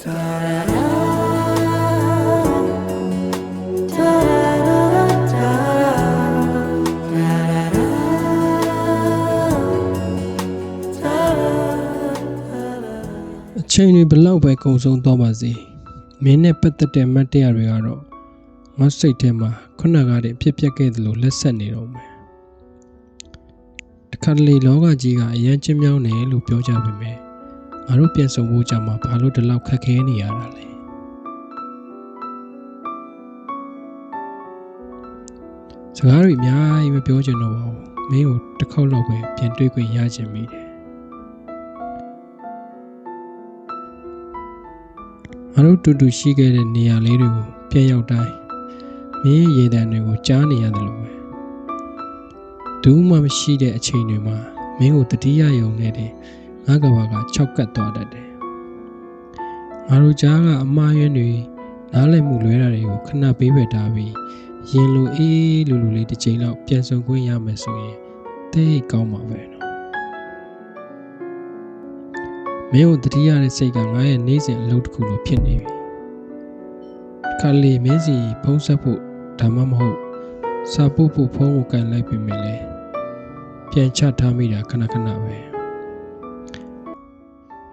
ချိန်တွေဘလောက်ပဲကုံဆုံးသွားပါစေမင်းနဲ့ပတ်သက်တဲ့မတ်တရားတွေကတော့ငါစိတ်ထဲမှာခုနကတည်းကဖြစ်ပျက်ခဲ့သလိုလက်ဆက်နေတော့မယ်တခါတလေလောကကြီးကအရန်ချင်းမြောင်းတယ်လို့ပြောကြပေမဲ့ငါတို့ပြန်ဆုံဖို့ကြမှာဘာလို့ဒီလောက်ခက်ခဲနေရတာလဲစကားတွေအများကြီးမပြောချင်တော့ပါဘူးမင်းကိုတစ်ခေါက်လောက်ပဲပြန်တွေ့ခွင့်ရချင်မိတယ်ငါတို့တူတူရှိခဲ့တဲ့နေရာလေးတွေကိုပြန်ရောက်တိုင်းမင်းရဲ့ရေတံတွေကိုကြားနေရတယ်လို့ပဲဘူးမှမရှိတဲ့အချိန်တွေမှာမင်းကိုတတိယယုံနဲ့တင်ငါကဘာက၆ကတ်သွားတတ်တယ်ငါတို့ကြားကအမှားယွင်းတွေနားလည်မှုလွဲတာတွေကိုခဏပေးပယ်ထားပြီးရင်လိုအေးလူလူလေးတစ်ချိန်လောက်ပြန်ဆုံခွင့်ရမယ်ဆိုရင်တိတ်ကောင်းပါပဲနော်မင်းကိုတတိယတဲ့စိတ်ကငါရဲ့နေ့စဉ်အလုပ်တစ်ခုလိုဖြစ်နေပြီခါလီမင်းစီဖုံးဆက်ဖို့ဒါမှမဟုတ်စာပို့ဖို့ဖုံးကိုကန်လိုက်ပြီမယ်လေပြန်ချထားမိတာခဏခဏပဲ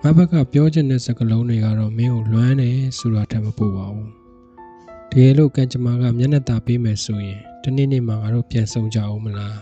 ငါဘက်ကပြောချင်တဲ့စကားလုံးတွေကတော့မင်းကိုလွမ်းတယ်ဆိုတာထပ်မပို့ပါဘူးတကယ်လို့ကံကြမ္မာကမျက်နှာသာပေးမယ်ဆိုရင်တနေ့နေ့မှာငါတို့ပြန်ဆုံကြအောင်မလား